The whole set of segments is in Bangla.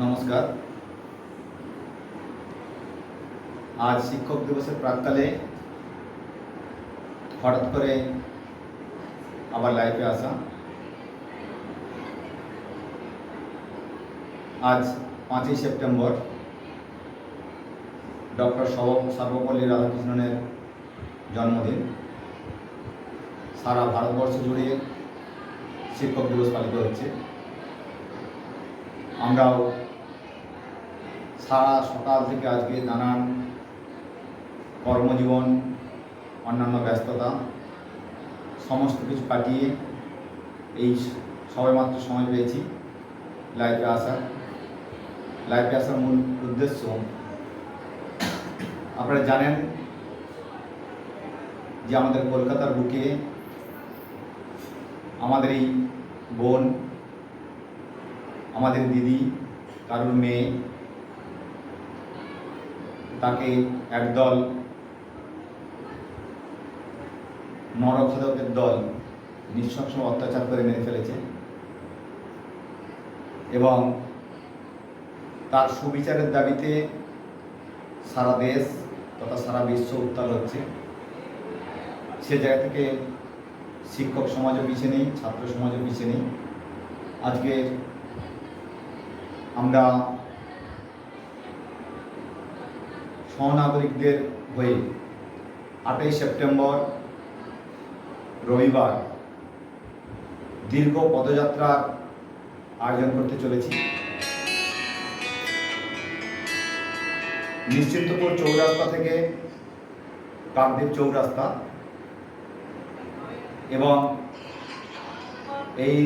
নমস্কার। আজ শিক্ষক দিবসের প্রাক্কালে হঠাৎ করে আবার লাইভে আসা। আজ 5ই সেপ্টেম্বর ডক্টর সর্বপল্লী রাধাকৃষ্ণনের জন্মদিন। সারা ভারতবর্ষ জুড়ে শিক্ষক দিবস পালিত হচ্ছে। আমরাও সারা সকাল থেকে আজকে নানান কর্মজীবন, অন্যান্য ব্যস্ততা সমস্ত কিছু কাটিয়ে এই সবেমাত্র সময় পেয়েছি লাইভে আসার মূল উদ্দেশ্য আপনারা জানেন যে আমাদের কলকাতার বুকে আমাদের এই বোন, আমাদের দিদি, কারুর মেয়ে, তাকে একদল নরখাদকের দল নৃশংস অত্যাচার করে মেরে ফেলেছে এবং তার সুবিচারের দাবিতে সারা দেশ তথা সারা বিশ্ব উত্তাল হচ্ছে। সে জায়গা থেকে শিক্ষক সমাজও পিছিয়ে নেই, ছাত্র সমাজও পিছিয়ে নেই। আজকে আমরা সহনাগরিকদের হয়ে 8ই সেপ্টেম্বর রবিবার দীর্ঘ পদযাত্রার আয়োজন করতে চলেছি। নিশ্চিন্তপুর চৌরাস্তা থেকে কাকদ্বীপ চৌরাস্তা এবং এই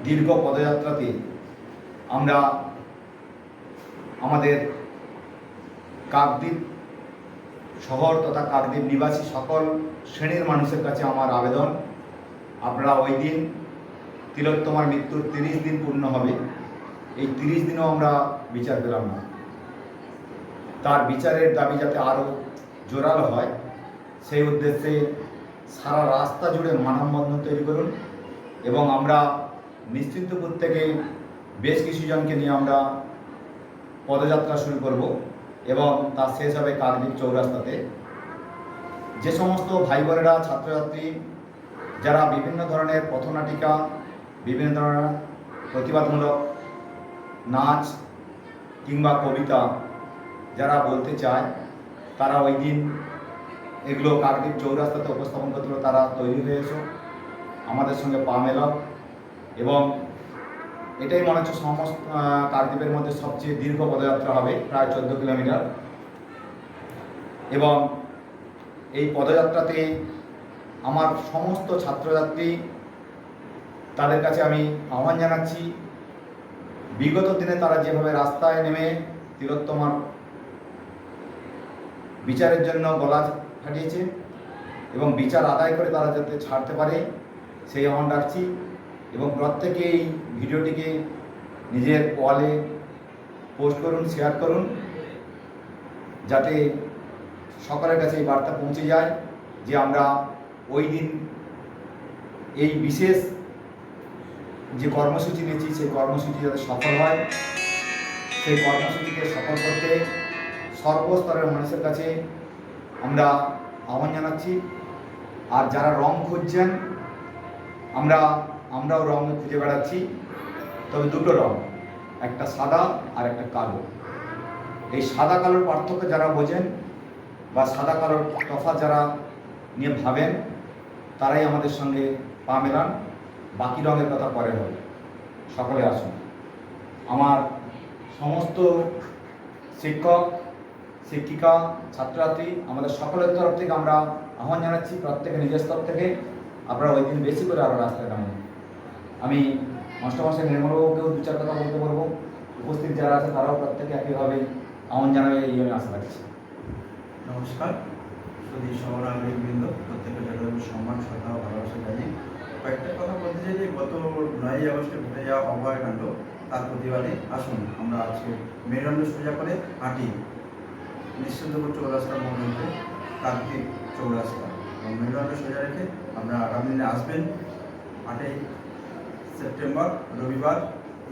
দীর্ঘ পদযাত্রাতে আমরা আমাদের কাকদ্বীপ শহর তথা কাকদ্বীপ নিবাসী সকল শ্রেণীর মানুষের কাছে আমার আবেদন, আপনারা ওই দিন তিলোত্তমার মৃত্যুর 30 দিন পূর্ণ হবে। এই 30 দিনও আমরা বিচার পেলাম না। তার বিচারের দাবি যাতে আরও জোরালো হয় সেই উদ্দেশ্যে সারা রাস্তা জুড়ে মানববন্ধন তৈরি করুন এবং আমরা নিশ্চিন্তপুর থেকে বেশ কিছুজনকে নিয়ে আমরা পদযাত্রা শুরু করব এবং তার শেষ হবে কাকদ্বীপ চৌরাস্তাতে। যে সমস্ত ভাই বোনেরা, ছাত্রছাত্রী যারা বিভিন্ন ধরনের পথনাটিকা, বিভিন্ন ধরনের প্রতিবাদমূলক নাচ কিংবা কবিতা যারা বলতে চায়, তারা ওই দিন এগুলো কাকদ্বীপ চৌরাস্তাতে উপস্থাপন করতে হবে। তারা তৈরি হয়ে এসো, আমাদের সঙ্গে পা মেলাও। এবং এটাই মনে হচ্ছে সমস্ত কাকদ্বীপের মধ্যে সবচেয়ে দীর্ঘ পদযাত্রা হবে, প্রায় 14 কিলোমিটার। এবং এই পদযাত্রাতে আমার সমস্ত ছাত্রছাত্রী, তাদের কাছে আমি আহ্বান জানাচ্ছি, বিগত দিনে তারা যেভাবে রাস্তায় নেমে তিলোত্তমার বিচারের জন্য গলা ফাটিয়েছে এবং বিচার আদায় করে তারা যাতে ছাড়তে পারে সেই আহ্বান রাখছি। এবং প্রত্যেকে এই ভিডিওটিকে নিজের ওয়ালে পোস্ট করুন, শেয়ার করুন, যাতে সকলের কাছে এই বার্তা পৌঁছে যায় যে আমরা ওই দিন এই বিশেষ যে কর্মসূচি নিয়েছি সেই কর্মসূচি যাতে সফল হয়। সেই কর্মসূচিকে সফল করতে সর্বস্তরের মানুষের কাছে আমরা আহ্বান জানাচ্ছি। আর যারা রং খুঁজছেন, আমরাও রং খুঁজে বেড়াচ্ছি, তবে দুটো রং, একটা সাদা আর একটা কালো। এই সাদা কালোর পার্থক্য যারা বোঝেন বা সাদা কালোর তফাৎ যারা নিয়ে ভাবেন, তারাই আমাদের সঙ্গে পা মেলান। বাকি রঙের কথা পরে হবে। সকলে আসুন। আমার সমস্ত শিক্ষক, শিক্ষিকা, ছাত্রছাত্রী, আমাদের সকলের তরফ থেকে আমরা আহ্বান জানাচ্ছি, প্রত্যেকে নিজের স্তর থেকে আপনারা ওই দিন বেশি করে আরও রাস্তায় নামুন। আমি মাস্টারমশাই নির্মলবাবুকেও 2-4 কথা বলতে পারবো। উপস্থিত যারা আছে তারাও প্রত্যেকে একইভাবে আহ্বান জানাবে, এই আমি আশা রাখছি। নমস্কার। যদি সহনাগরিকবৃন্দ, প্রত্যেকের জন্য সম্মান, শ্রদ্ধা ও ভালোবাসা জানিয়ে কয়েকটা কথা বলতে চাই যে গত 9ই আগস্টে ঘটে যাওয়া অভয়াকাণ্ড, তার প্রতিবাদে আসুন আমরা আজকে মেরুদণ্ড সোজা করে হাঁটি নিশ্চিন্তপুর চৌরাস্তার মধ্যে কাকদ্বীপ চৌরাস্তা এবং মেরুদণ্ড সোজা রেখে আমরা আগামী দিনে আসবেন 8ই সেপ্টেম্বর রবিবার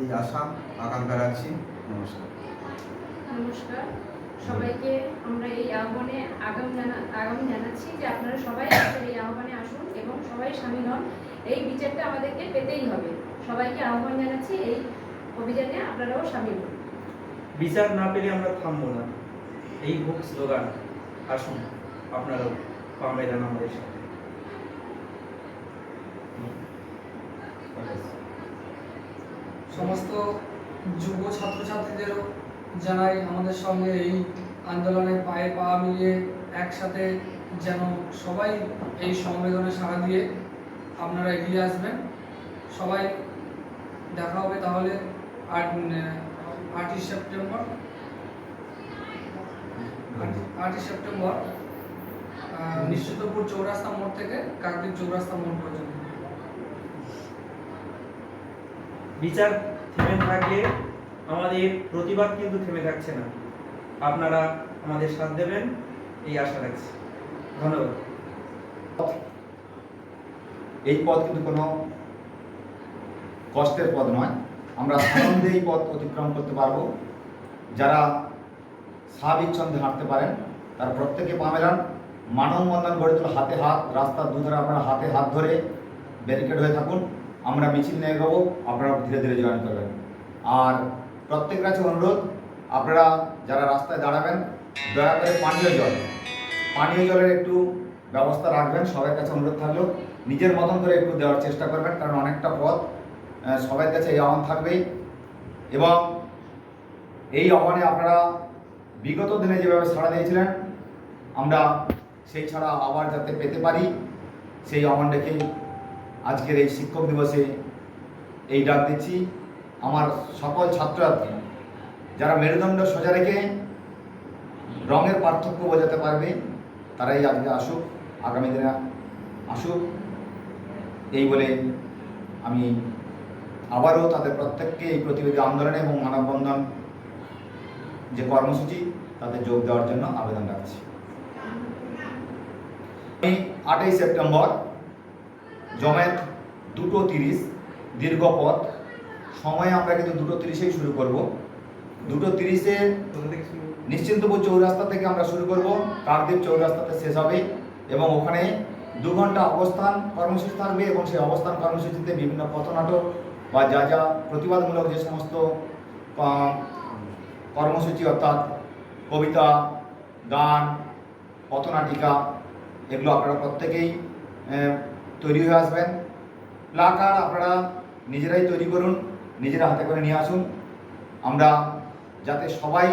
এই আশা আকাঙ্ক্ষা রাখছি। নমস্কার। নমস্কার সবাইকে। আমরা এই আহ্বানে আগামী জানাচ্ছি যে আপনারা সবাই আমাদের এই আহ্বানে আসুন এবং সবাই সামিল হন। এই বিচারটা আমাদেরকে পেতেই হবে। সবাইকে আহ্বান জানাচ্ছি এই অভিযানে আপনারাও সামিল হন। বিচার না পেলে আমরা থামবো না, এই হোক স্লোগান। আসুন আপনারাও পা মেলান আমাদের সাথে। সমস্ত যুব ছাত্রছাত্রীদেরও জানাই আমাদের সঙ্গে এই আন্দোলনে পায়ে পা মিলিয়ে একসাথে যেন সবাই এই সংবেদনে সাড়া দিয়ে আপনারা এগিয়ে আসবেন। সবাই দেখা হবে তাহলে 8ই সেপ্টেম্বর 8ই সেপ্টেম্বর নিশ্চিতপুর চৌরাস্তা মোড় থেকে কাকদ্বীপ চৌরাস্তা মোড় পর্যন্ত। বিচার থেমে থাকলে আমাদের প্রতিবাদ কিন্তু থেমে থাকছে না। আপনারা আমাদের সাথ দেবেন এই আশা রাখছি। ধন্যবাদ। এই পথ কিন্তু কোনো কষ্টের পথ নয়, আমরা আনন্দে এই পথ অতিক্রম করতে পারবো। যারা স্বাভাবিক ছন্দে হাঁটতে পারেন তারা প্রত্যেকে পা মেলান, মানববন্ধন গড়ে তুলে হাতে হাত, রাস্তার দুধারে আপনারা হাতে হাত ধরে ব্যারিকেড হয়ে থাকুন। আমরা মিছিল নিয়ে এগোবো, আপনারা ধীরে ধীরে জয়েন করবেন। আর প্রত্যেকের কাছে অনুরোধ, আপনারা যারা রাস্তায় দাঁড়াবেন দয়া করে পানীয় জলের একটু ব্যবস্থা রাখবেন। সবার কাছে অনুরোধ থাকলো নিজের মতন করে একটু দেওয়ার চেষ্টা করবেন, কারণ অনেকটা পথ সবার কাছে এই আহ্বান থাকবেই। এবং এই আহ্বানে আপনারা বিগত দিনে যেভাবে সাড়া দিয়েছিলেন, আমরা সেই ছাড়া আবার যাতে পেতে পারি সেই আহ্বান রেখেই আজকের এই শিক্ষক দিবসে এই ডাক দিচ্ছি। আমার সকল ছাত্রছাত্রী যারা মেরুদণ্ড সোজা রেখে রঙের পার্থক্য বোঝাতে পারবে তারাই আজকে আসুক, আগামী দিনে আসুক। এই বলে আমি আবারও তাদের প্রত্যেককে এই প্রতিবাদী আন্দোলনে এবং মানববন্ধন যে কর্মসূচি তাতে যোগ দেওয়ার জন্য আবেদন রাখছি। 8ই সেপ্টেম্বর জমায়েত 2:30, দীর্ঘ পথ। সময় আমরা কিন্তু 2:30-এই শুরু করব। 2:30-এ নিশ্চিন্তপুর চৌরাস্তা থেকে আমরা শুরু করব, কাকদ্বীপ চৌরাস্তাতে শেষ হবে এবং ওখানে 2 ঘন্টা অবস্থান কর্মসূচি থাকবে এবং সেই অবস্থান কর্মসূচিতে বিভিন্ন পথনাটক বা যা যা প্রতিবাদমূলক যে সমস্ত কর্মসূচি অর্থাৎ কবিতা, গান, পথনাটিকা, এগুলো আপনারা প্রত্যেকেই তৈরি হয়ে আসবেন। প্লাকার্ড আপনারা নিজেরাই তৈরি করুন, নিজেরা হাতে করে নিয়ে আসুন। আমরা যাতে সবাই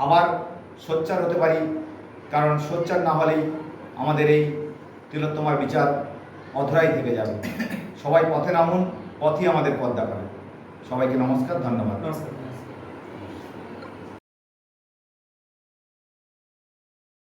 আবার সোচ্চার হতে পারি, কারণ সোচ্চার না হলেই আমাদের এই তিলোত্তমার বিচার অধরাই থেকে যাবে। সবাই পথে নামুন, পথই আমাদের পথ দেখাবে। সবাইকে নমস্কার, ধন্যবাদ। নমস্কার।